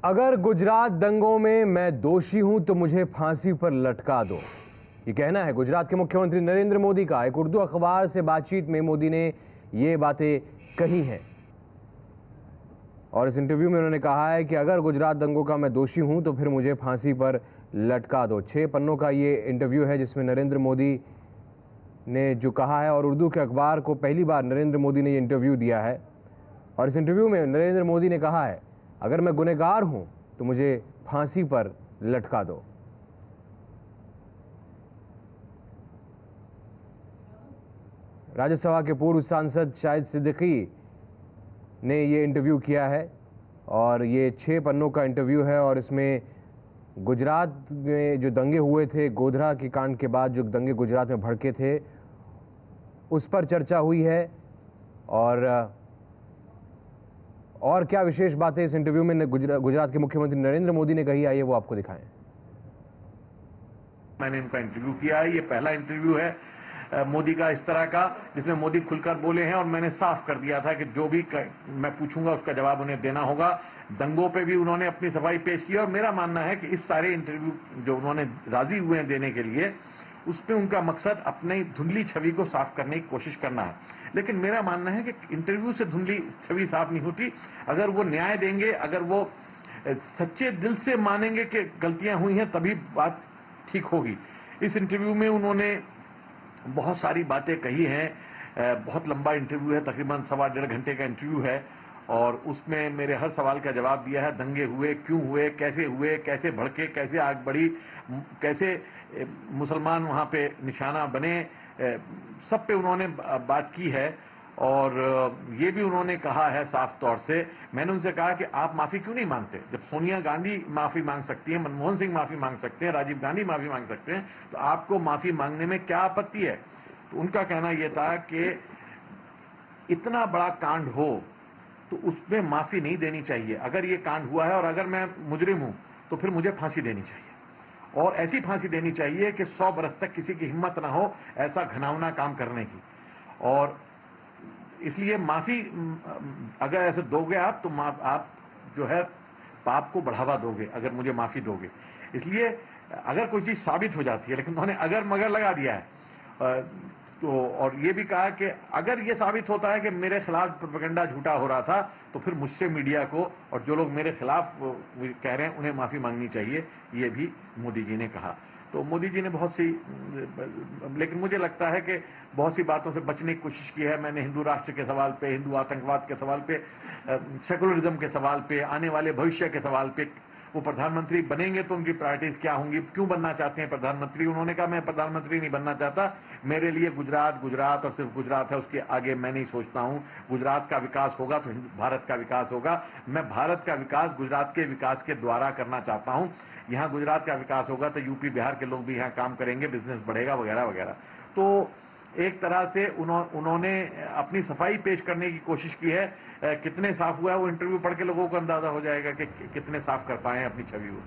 अगर गुजरात दंगों में मैं दोषी हूं तो मुझे फांसी पर लटका दो, ये कहना है गुजरात के मुख्यमंत्री नरेंद्र मोदी का। एक उर्दू अखबार से बातचीत में मोदी ने ये बातें कही हैं और इस इंटरव्यू में उन्होंने कहा है कि अगर गुजरात दंगों का मैं दोषी हूं तो फिर मुझे फांसी पर लटका दो। 6 पन्नों का ये इंटरव्यू है जिसमें नरेंद्र मोदी ने जो कहा है, और उर्दू के अखबार को पहली बार नरेंद्र मोदी ने ये इंटरव्यू दिया है। और इस इंटरव्यू में नरेंद्र मोदी ने कहा है, अगर मैं गुनहगार हूं तो मुझे फांसी पर लटका दो। राज्यसभा के पूर्व सांसद शाहिद सिद्दीकी ने ये इंटरव्यू किया है और ये 6 पन्नों का इंटरव्यू है और इसमें गुजरात में जो दंगे हुए थे, गोधरा के कांड के बाद जो दंगे गुजरात में भड़के थे, उस पर चर्चा हुई है। और क्या विशेष बातें इस इंटरव्यू में गुजरात के मुख्यमंत्री नरेंद्र मोदी ने कही, आइए वो आपको दिखाएं। मैंने इनका इंटरव्यू किया है, ये पहला इंटरव्यू है मोदी का इस तरह का जिसमें मोदी खुलकर बोले हैं और मैंने साफ कर दिया था कि जो भी मैं पूछूंगा उसका जवाब उन्हें देना होगा। दंगों पे भी उन्होंने अपनी सफाई पेश की और मेरा मानना है कि इस सारे इंटरव्यू जो उन्होंने राजी हुए हैं देने के लिए, उसमें उनका मकसद अपनी धुंधली छवि को साफ करने की कोशिश करना है। लेकिन मेरा मानना है कि इंटरव्यू से धुंधली छवि साफ नहीं होती। अगर वो न्याय देंगे, अगर वो सच्चे दिल से मानेंगे कि गलतियां हुई हैं, तभी बात ठीक होगी। इस इंटरव्यू में उन्होंने बहुत सारी बातें कही हैं। बहुत लंबा इंटरव्यू है, तकरीबन 1.25 घंटे का इंटरव्यू है और उसमें मेरे हर सवाल का जवाब दिया है। दंगे हुए, क्यों हुए, कैसे भड़के, कैसे आग बढ़ी, कैसे मुसलमान वहां पे निशाना बने, सब पे उन्होंने बात की है। और ये भी उन्होंने कहा है साफ तौर से, मैंने उनसे कहा कि आप माफी क्यों नहीं मांगते? जब सोनिया गांधी माफी मांग सकती है, मनमोहन सिंह माफी मांग सकते हैं, राजीव गांधी माफी मांग सकते हैं, तो आपको माफी मांगने में क्या आपत्ति है? तो उनका कहना यह था कि इतना बड़ा कांड हो तो उसमें माफी नहीं देनी चाहिए। अगर ये कांड हुआ है और अगर मैं मुजरिम हूं तो फिर मुझे फांसी देनी चाहिए और ऐसी फांसी देनी चाहिए कि 100 बरस तक किसी की हिम्मत ना हो ऐसा घिनौना काम करने की। और इसलिए माफी अगर ऐसे दोगे आप तो आप जो है पाप को बढ़ावा दोगे अगर मुझे माफी दोगे। इसलिए अगर कोई चीज साबित हो जाती है, लेकिन उन्होंने अगर मगर लगा दिया है, तो और ये भी कहा कि अगर ये साबित होता है कि मेरे खिलाफ प्रोपेगेंडा झूठा हो रहा था तो फिर मुझसे मीडिया को और जो लोग मेरे खिलाफ कह रहे हैं उन्हें माफी मांगनी चाहिए, ये भी मोदी जी ने कहा। तो मोदी जी ने बहुत सी, लेकिन मुझे लगता है कि बहुत सी बातों से बचने की कोशिश की है। मैंने हिंदू राष्ट्र के सवाल पे, हिंदू आतंकवाद के सवाल पे, सेकुलरिज्म के सवाल पे, आने वाले भविष्य के सवाल पे, वो प्रधानमंत्री बनेंगे तो उनकी प्रायोरिटीज क्या होंगी, क्यों बनना चाहते हैं प्रधानमंत्री। उन्होंने कहा मैं प्रधानमंत्री नहीं बनना चाहता, मेरे लिए गुजरात गुजरात और सिर्फ गुजरात है, उसके आगे मैं नहीं सोचता हूं। गुजरात का विकास होगा तो भारत का विकास होगा। मैं भारत का विकास गुजरात के विकास के द्वारा करना चाहता हूं। यहां गुजरात का विकास होगा तो यूपी बिहार के लोग भी यहां काम करेंगे, बिजनेस बढ़ेगा वगैरह वगैरह। तो एक तरह से उन्होंने अपनी सफाई पेश करने की कोशिश की है। कितने साफ हुआ है वो इंटरव्यू पढ़ के लोगों को अंदाजा हो जाएगा कि कितने साफ कर पाए अपनी छवि को।